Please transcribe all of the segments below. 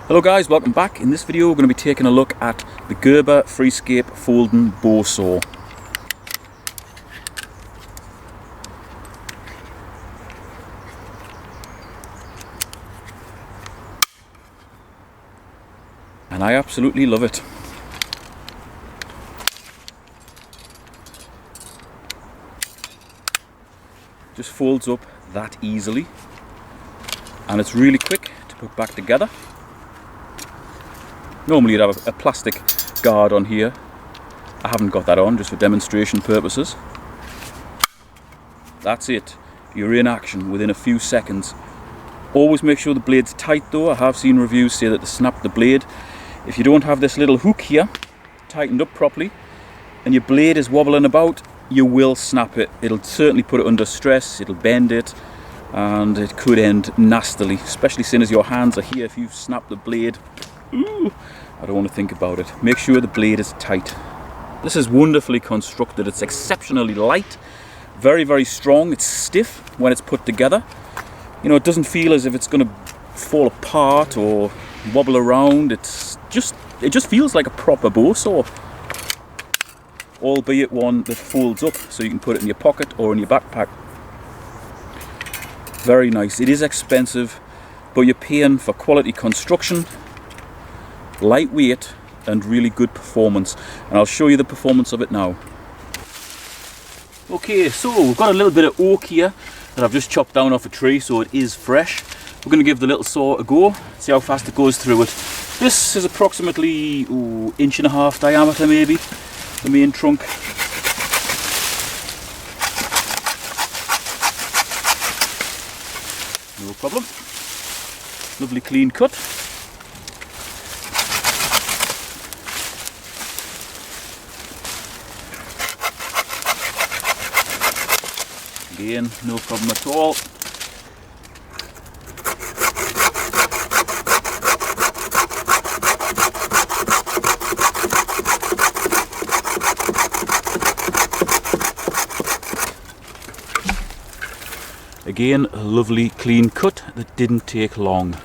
Hello guys, welcome back. In this video we're going to be taking a look at the Gerber Freescape folding bow saw. And I absolutely love it. Just folds up that easily, and it's really quick to put back together. Normally you'd have a plastic guard on here. I haven't got that on, just for demonstration purposes. That's it, you're in action within a few seconds. Always make sure the blade's tight though. I have seen reviews say that to snap the blade, if you don't have this little hook here tightened up properly and your blade is wobbling about, you will snap it. It'll certainly put it under stress, it'll bend it, and it could end nastily, especially seeing as your hands are here. If you snap the blade, ooh, I don't want to think about it. Make sure the blade is tight. This is wonderfully constructed. It's exceptionally light, very, very strong. It's stiff when it's put together. You know, it doesn't feel as if it's going to fall apart or wobble around. It just feels like a proper bow saw, albeit one that folds up so you can put it in your pocket or in your backpack. Very nice. It is expensive, but you're paying for quality construction, lightweight, and really good performance. And I'll show you the performance of it now. Okay, so we've got a little bit of oak here that I've just chopped down off a tree, so it is fresh. We're going to give the little saw a go, see how fast it goes through it. This is approximately 1.5 inches diameter, maybe, the main trunk. No problem. Lovely clean cut. Again, no problem at all. Again, a lovely clean cut that didn't take long.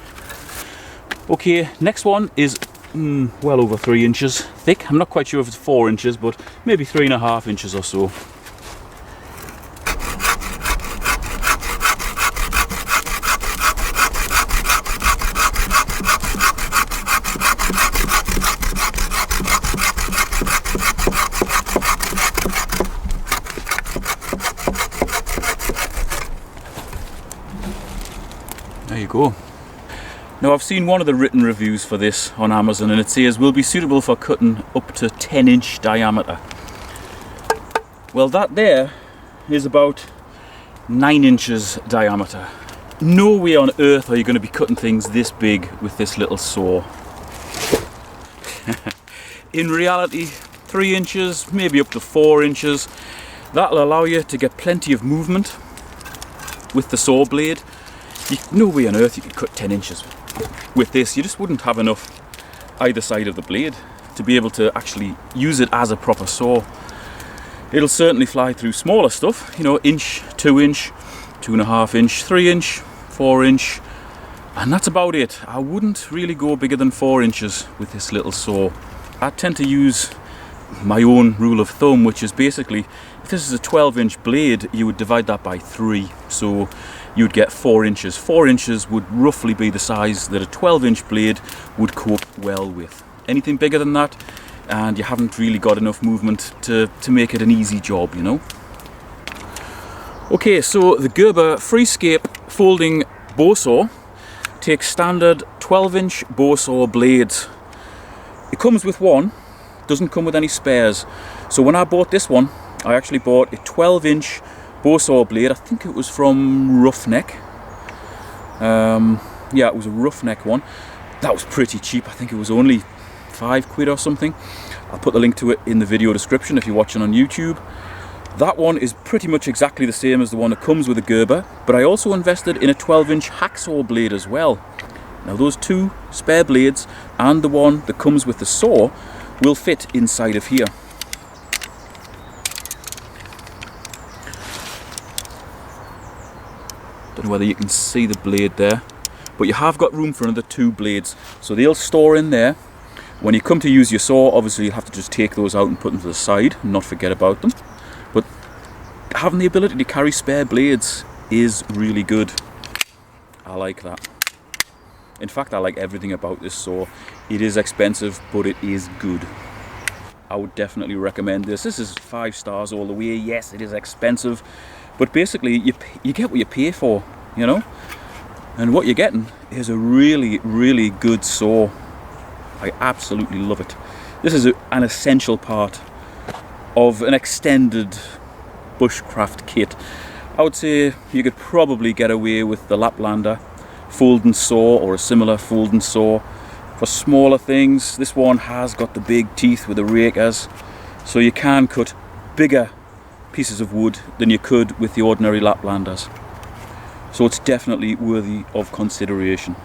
Okay, next one is well over 3 inches thick. I'm not quite sure if it's 4 inches, but maybe 3.5 inches or so. There you go. Now I've seen one of the written reviews for this on Amazon, and it says will be suitable for cutting up to 10-inch diameter. Well, that there is about 9 inches diameter. No way on earth are you going to be cutting things this big with this little saw. In reality, 3 inches, maybe up to 4 inches. That'll allow you to get plenty of movement with the saw blade. No way on earth you could cut 10 inches with this. You just wouldn't have enough either side of the blade to be able to actually use it as a proper saw. It'll certainly fly through smaller stuff, you know, inch, 2 inch, 2.5 inch, 3 inch, 4 inch, and that's about it. I wouldn't really go bigger than 4 inches with this little saw. I tend to use my own rule of thumb, which is basically, if this is a 12-inch blade, you would divide that by 3, so you'd get 4 inches. 4 inches would roughly be the size that a 12-inch blade would cope well with. Anything bigger than that, and you haven't really got enough movement to make it an easy job, you know. Okay, so the Gerber Freescape folding bow saw takes standard 12-inch bow saw blades. It comes with one, doesn't come with any spares. So when I bought this one, I actually bought a 12-inch bow saw blade. I think it was from Roughneck. Yeah, it was a Roughneck one. That was pretty cheap. I think it was only £5 or something. I'll put the link to it in the video description if you're watching on YouTube. That one is pretty much exactly the same as the one that comes with a Gerber, but I also invested in a 12-inch Hacksaw blade as well. Now those two spare blades and the one that comes with the saw will fit inside of here. Don't know whether you can see the blade there. but you have got room for another 2 blades, so they'll store in there. When you come to use your saw, obviously you'll have to just take those out and put them to the side and not forget about them. But having the ability to carry spare blades is really good. I like that. In fact, I like everything about this saw. It is expensive, but it is good. I would definitely recommend this. This is 5 stars all the way. Yes, it is expensive, but basically you get what you pay for, you know? And what you're getting is a really, really good saw. I absolutely love it. This is an essential part of an extended bushcraft kit. I would say you could probably get away with the Laplander folding saw or a similar folding saw for smaller things. This one has got the big teeth with the rakers, so you can cut bigger pieces of wood than you could with the ordinary Laplanders. So it's definitely worthy of consideration.